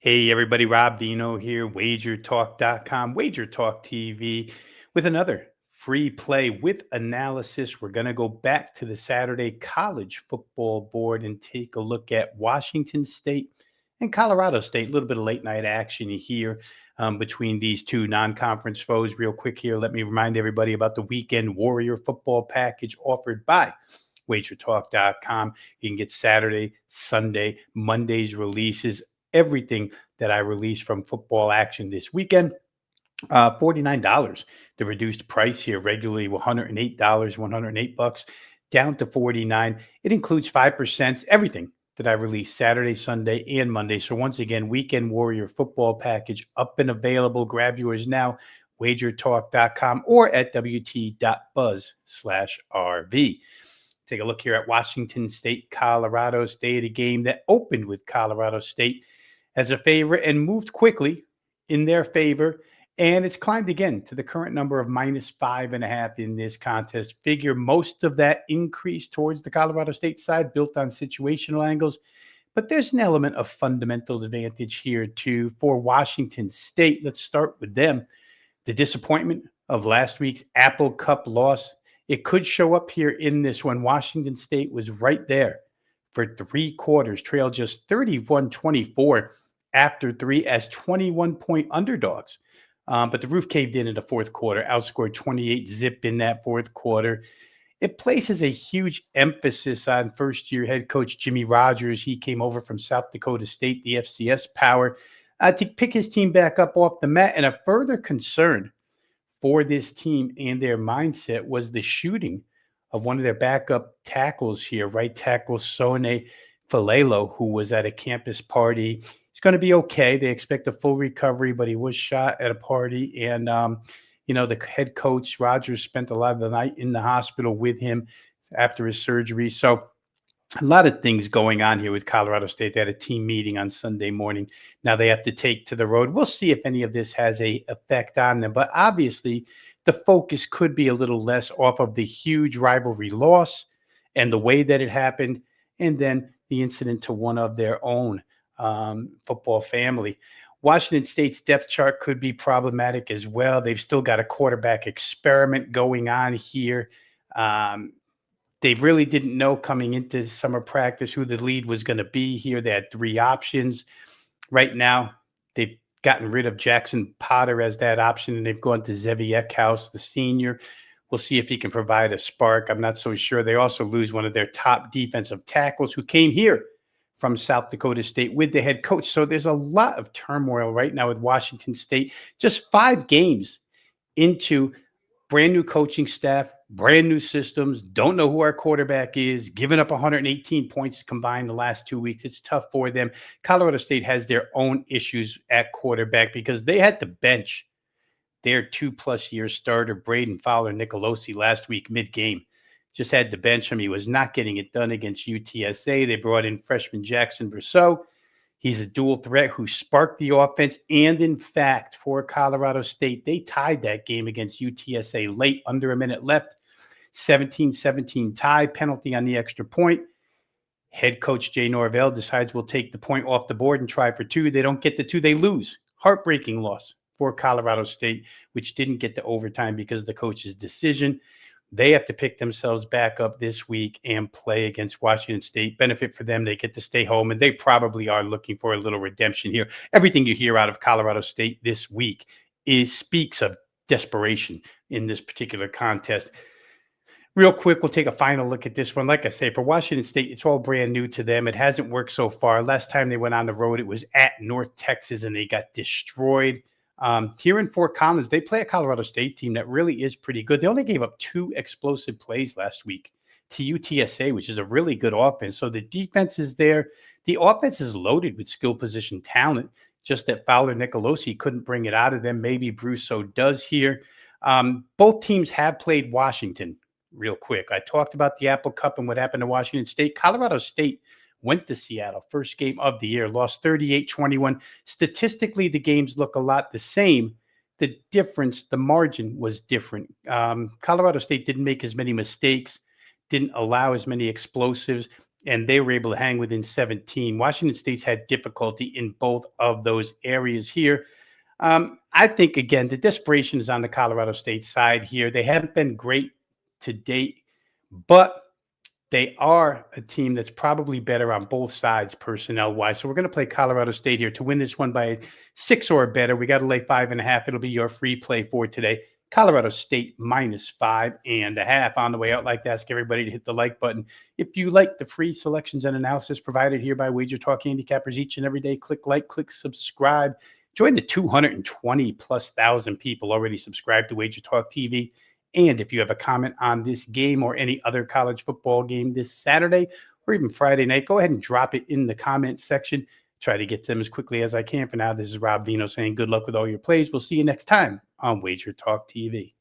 Hey everybody, Rob Dino here, wagertalk.com, Wager Talk TV, with another free play with analysis. We're going to go back to the Saturday College Football Board and take a look at Washington State and Colorado State. A little bit of late night action here between these two non-conference foes. Real quick here, let me remind everybody about the Weekend Warrior Football Package offered by wagertalk.com. You can get Saturday, Sunday, Monday's releases, everything that I released from football action this weekend. $49, the reduced price here, regularly $108, 108 bucks, down to 49. It includes 5%, everything that I release Saturday, Sunday, and Monday. So once again, Weekend Warrior Football Package up and available. Grab yours now, wagertalk.com or at wt.buzz/RV. Take a look here at Washington State, Colorado State, a game that opened with Colorado State as a favorite and moved quickly in their favor. And it's climbed again to the current number of -5.5 in this contest. Figure most of that increase towards the Colorado State side built on situational angles. But there's an element of fundamental advantage here too for Washington State. Let's start with them. The disappointment of last week's Apple Cup loss, it could show up here in this one. Washington State was right there for 3 quarters, trailed just 31-24 after 3 as 21-point underdogs. But the roof caved in the fourth quarter, outscored 28-zip in that fourth quarter. It places a huge emphasis on first-year head coach Jimmy Rogers. He came over from South Dakota State, the FCS power, to pick his team back up off the mat. And a further concern for this team and their mindset was the shooting of one of their backup tackles here, right tackle Sonny, who was at a campus party. It's going to be okay. They expect a full recovery, but he was shot at a party. And, the head coach, Rogers, spent a lot of the night in the hospital with him after his surgery. So a lot of things going on here with Colorado State. They had a team meeting on Sunday morning. Now they have to take to the road. We'll see if any of this has a effect on them. But obviously, the focus could be a little less off of the huge rivalry loss and the way that it happened, and then the incident to one of their own football family. Washington State's depth chart could be problematic as well. They've still got a quarterback experiment going on here. They really didn't know coming into summer practice who the lead was going to be here. They had 3 options. Right now, they've gotten rid of Jackson Potter as that option, and they've gone to Zevi Eckhouse, the senior. We'll see if he can provide a spark. I'm not so sure. They also lose one of their top defensive tackles who came here from South Dakota State with the head coach. So there's a lot of turmoil right now with Washington State. Just 5 games into brand new coaching staff, brand new systems, don't know who our quarterback is, giving up 118 points combined the last 2 weeks. It's tough for them. Colorado State has their own issues at quarterback because they had to bench their 2+ year starter, Braden Fowler Nicolosi, last week mid-game. Just had to bench him. He was not getting it done against UTSA. They brought in freshman Jackson Brousseau. He's a dual threat who sparked the offense. And in fact, for Colorado State, they tied that game against UTSA late, under a minute left. 17-17 tie, penalty on the extra point. Head coach Jay Norvell decides we'll take the point off the board and try for 2. They don't get the 2. They lose. Heartbreaking loss for Colorado State, which didn't get to overtime because of the coach's decision. They have to pick themselves back up this week and play against Washington State. Benefit for them. They get to stay home, and they probably are looking for a little redemption here. Everything you hear out of Colorado State this week speaks of desperation in this particular contest. Real quick, we'll take a final look at this one. Like I say, for Washington State, it's all brand new to them. It hasn't worked so far. Last time they went on the road, it was at North Texas, and they got destroyed. Here in Fort Collins, they play a Colorado State team that really is pretty good. They only gave up 2 explosive plays last week to UTSA, which is a really good offense. So the defense is there. The offense is loaded with skill position talent, just that Fowler Nicolosi couldn't bring it out of them. Maybe Brousseau does here. Both teams have played Washington. Real quick, I talked about the Apple Cup and what happened to Washington State. Colorado State went to Seattle, first game of the year, lost 38-21. Statistically, the games look a lot the same. The difference, the margin was different. Colorado State didn't make as many mistakes, didn't allow as many explosives, and they were able to hang within 17. Washington State's had difficulty in both of those areas here. I think, again, the desperation is on the Colorado State side here. They haven't been great to date, but they are a team that's probably better on both sides personnel-wise. So we're going to play Colorado State here to win this one by 6 or better. We got to lay 5.5. It'll be your free play for today. Colorado State minus 5.5 on the way out. I'd like to ask everybody to hit the like button. If you like the free selections and analysis provided here by Wager Talk Handicappers each and every day, click like, click subscribe. Join the 220 plus thousand people already subscribed to Wager Talk TV. And if you have a comment on this game or any other college football game this Saturday or even Friday night, go ahead and drop it in the comment section. Try to get to them as quickly as I can. For now, this is Rob Vino saying good luck with all your plays. We'll see you next time on Wager Talk TV.